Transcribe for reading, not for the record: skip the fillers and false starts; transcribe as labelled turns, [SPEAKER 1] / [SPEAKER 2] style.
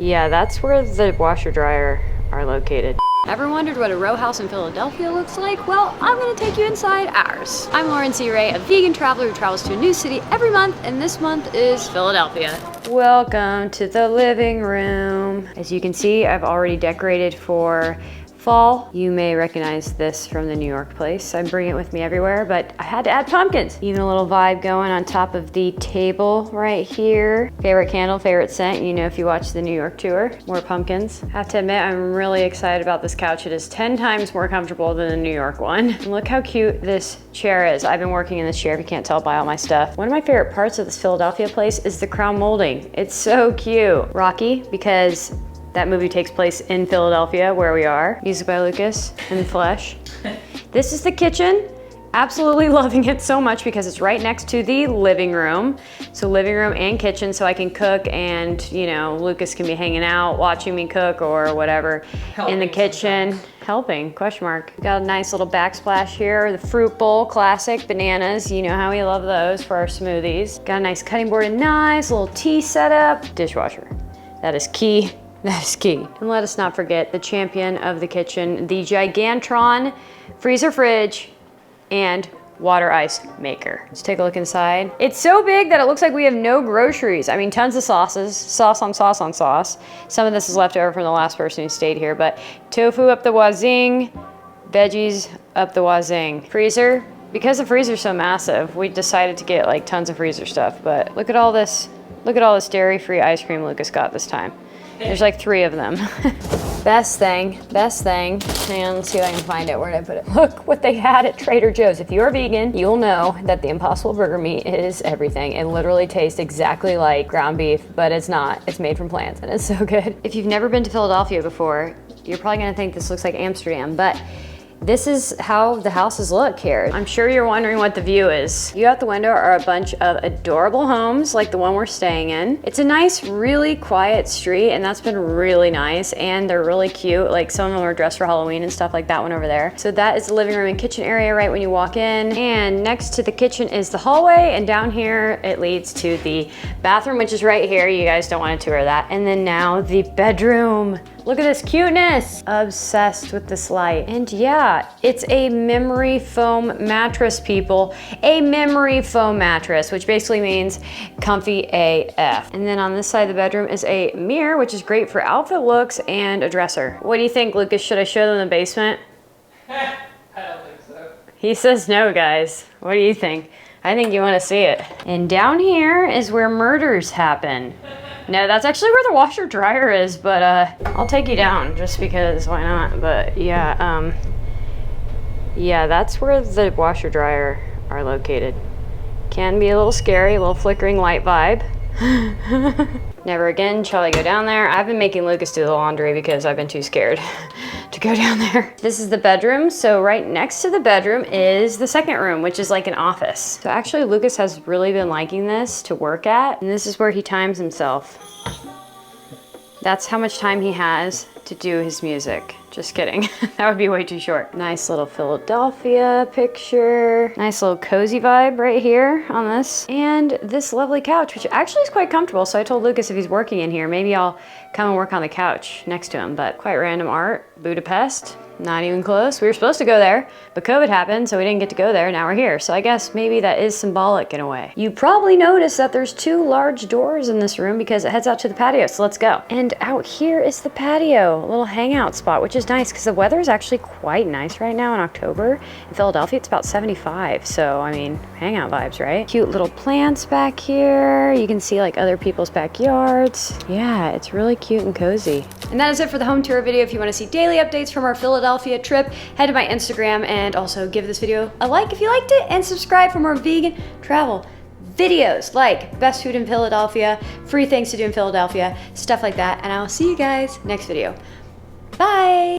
[SPEAKER 1] Yeah, that's where the washer dryer are located. Ever wondered what a row house in Philadelphia looks like? Well, I'm gonna take you inside ours. I'm Lauren C. Ray, a vegan traveler who travels to a new city every month, and this month is Philadelphia. Welcome to the living room. As you can see, I've already decorated for fall. You may recognize this from the New York place. I bring it with me everywhere, but I had to add pumpkins. Even a little vibe going on top of the table right here. Favorite candle, favorite scent, you know if you watch the New York tour. More pumpkins. Have to admit, I'm really excited about this couch. It is 10 times more comfortable than the New York one. And look how cute this chair is. I've been working in this chair, if you can't tell by all my stuff. One of my favorite parts of this Philadelphia place is the crown molding. It's so cute. Rocky, because that movie takes place in Philadelphia, where we are. Music by Lukas in the flesh. This is the kitchen. Absolutely loving it so much because it's right next to the living room. So living room and kitchen, so I can cook and, you know, Lukas can be hanging out, watching me cook or whatever in the kitchen. Helping, question mark. We got a nice little backsplash here. The fruit bowl, classic, bananas. You know how we love those for our smoothies. Got a nice cutting board and nice little tea setup. Dishwasher, that is key. That is key. And let us not forget the champion of the kitchen, the Gigantron freezer fridge and water ice maker. Let's take a look inside. It's so big that it looks like we have no groceries. I mean, tons of sauces, sauce on sauce on sauce. Some of this is left over from the last person who stayed here, but tofu up the wazing, veggies up the wazing. Freezer, because the freezer's so massive, we decided to get like tons of freezer stuff, but look at all this dairy-free ice cream Lukas got this time. There's like 3 of them. Best thing. And let's see if I can find it. Where did I put it? Look what they had at Trader Joe's. If you're vegan, you'll know that the Impossible Burger meat is everything. It literally tastes exactly like ground beef, but it's not. It's made from plants and it's so good. If you've never been to Philadelphia before, you're probably gonna think this looks like Amsterdam, but this is how the houses look here. I'm sure you're wondering what the view is. View out the window are a bunch of adorable homes like the one we're staying in. It's a nice, really quiet street, and that's been really nice, and they're really cute. Like some of them are dressed for Halloween and stuff, like that one over there. So that is the living room and kitchen area right when you walk in, and next to the kitchen is the hallway, and down here it leads to the bathroom, which is right here. You guys don't want to tour that. And then now the bedroom. Look at this cuteness. Obsessed with this light. And yeah, it's a memory foam mattress, people. A memory foam mattress, which basically means comfy AF. And then on this side of the bedroom is a mirror, which is great for outfit looks, and a dresser. What do you think, Lukas? Should I show them the basement?
[SPEAKER 2] I don't think so.
[SPEAKER 1] He says no, guys. What do you think? I think you want to see it. And down here is where murders happen. No, that's actually where the washer dryer is, but I'll take you down just because, why not? But yeah, yeah, that's where the washer dryer are located. Can be a little scary, a little flickering light vibe. Never again shall I go down there. I've been making Lukas do the laundry because I've been too scared to go down there. This is the bedroom. So right next to the bedroom is the second room, which is like an office. So actually Lukas has really been liking this to work at, and this is where he times himself. That's how much time he has to do his music. Just kidding. That would be way too short. Nice little Philadelphia picture. Nice little cozy vibe right here on this. And this lovely couch, which actually is quite comfortable. So I told Lukas if he's working in here, maybe I'll come and work on the couch next to him. But quite random art. Budapest. Not even close. We were supposed to go there, but COVID happened, so we didn't get to go there. Now we're here. So I guess maybe that is symbolic in a way. You probably noticed that there's 2 large doors in this room because it heads out to the patio, so let's go. And out here is the patio, a little hangout spot, which is nice because the weather is actually quite nice right now in October. In Philadelphia, it's about 75, so I mean, hangout vibes, right? Cute little plants back here. You can see like other people's backyards. Yeah, it's really cute and cozy. And that is it for the home tour video. If you want to see daily updates from our Philadelphia trip, head to my Instagram and also give this video a like if you liked it, and subscribe for more vegan travel videos like best food in Philadelphia, free things to do in Philadelphia, stuff like that. And I will see you guys next video. Bye.